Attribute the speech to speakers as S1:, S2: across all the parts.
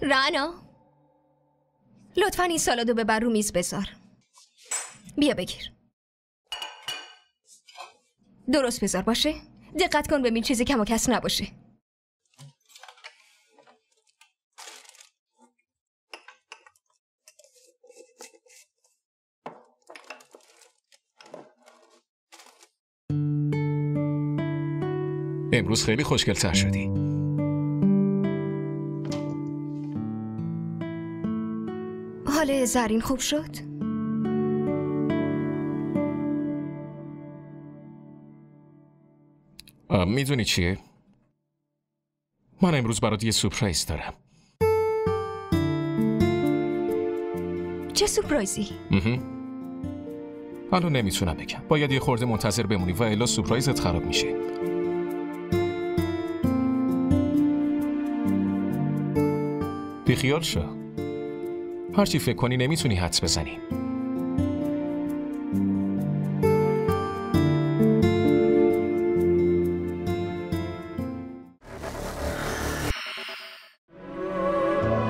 S1: رانا لطفاً این سالادو ببر رو میز بذار. بیا بگیر. درست بذار باشه. دقت کن ببین چیزی کم و کس نباشه.
S2: امروز خیلی خوشگل‌تر شدی.
S1: حال زرین خوب شد؟
S2: میدونی چیه؟ من امروز برات یه سورپرایز دارم.
S1: چه سورپرایزی؟
S2: حالا نمیتونم بگم. باید یه خورده منتظر بمونی و الا سورپرایزت خراب میشه. بیخیال شو. هرچی فکر کنی نمیتونی حدس بزنی.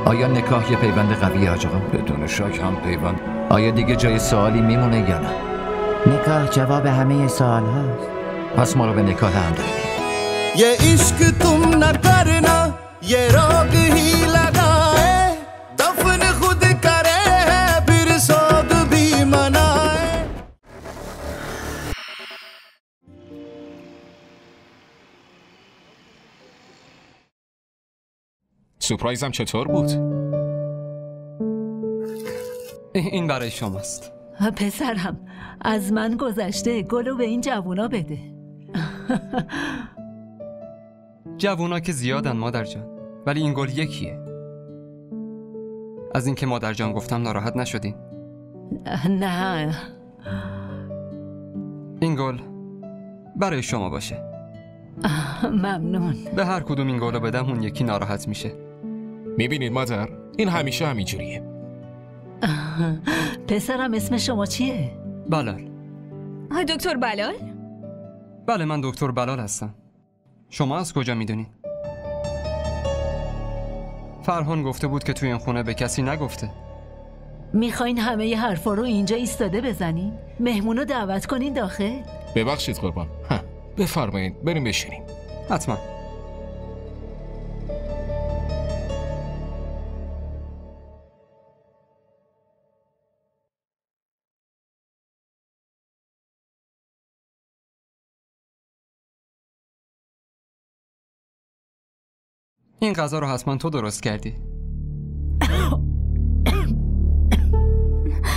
S3: آیا نکاح یه پیوند قویه حاج آقا؟
S4: بدون شک هم پیوند.
S3: آیا دیگه جای سوالی میمونه یا نه؟
S5: نکاح جواب همه سوال هاست.
S3: پس ما رو به نکاح هم داریم.
S6: ये इश्क तुम न करना ये रोग ही लगाए दफन खुद करे है फिर सोग भी मनाए.
S2: سورپرایزم چطور بود؟
S7: این برای شماست.
S8: پسرم از من گذشته، گلو به این جوونا بده.
S7: جوونا که زیادن مادر جان، ولی این گل یکیه. از اینکه مادر جان گفتم ناراحت نشدین؟
S8: نه،
S7: این گل برای شما باشه.
S8: ممنون.
S7: به هر کدوم این گلو بدم اون یکی ناراحت میشه.
S2: میبینید مادر؟ این همیشه همینجوریه.
S8: پسرم اسم شما چیه؟
S7: بلال.
S1: دکتر بلال؟
S7: بله من دکتر بلال هستم. شما از کجا میدونین؟ فرهان گفته بود که توی این خونه به کسی نگفته.
S8: میخواین همه ی حرفا رو اینجا ایستاده بزنین؟ مهمونو دعوت کنین داخل؟
S2: ببخشید قربان. بفرمایید بریم بشینیم.
S7: حتما. این غذا رو حتما تو درست کردی.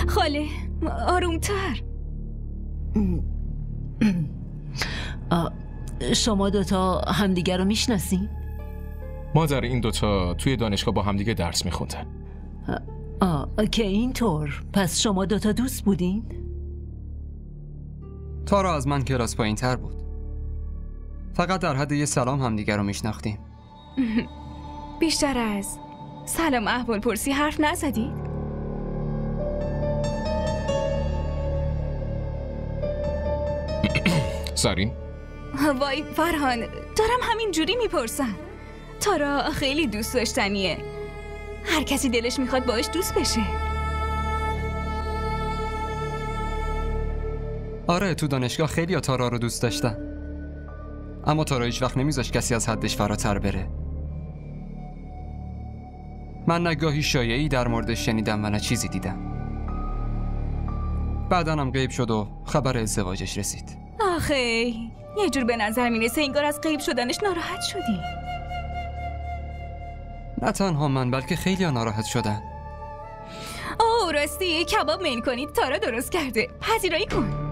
S1: خاله آرومتر.
S8: شما دوتا همدیگر رو میشناسین؟
S2: مادر این دوتا توی دانشگاه با همدیگه درس میخوندن.
S8: که اینطور پس شما دوتا دوست بودین؟
S7: تارا از من کلاس پایین تر بود. فقط در حد یه سلام همدیگر رو میشناختیم.
S1: بیشتر از سلام احوال پرسی حرف نزدید؟
S2: زرین؟
S1: وای فرهان دارم همین جوری میپرسم. تارا خیلی دوست داشتنیه. هر کسی دلش میخواد باش دوست بشه.
S7: آره تو دانشگاه خیلی تارا رو دوست داشتن، اما تارا هیچ وقت نمیذاشت کسی از حدش فراتر بره. من نگاهی شایعی در موردش شنیدم و نه چیزی دیدم. بعدن هم غیب شد و خبر ازدواجش رسید.
S1: آخه یه جور به نظر میرسه انگار از غیب شدنش ناراحت شدی.
S7: نه تنها من بلکه خیلی ها ناراحت شدن.
S1: اوه راستی کباب میل کنید تارا درست کرده. پذیرایی کن.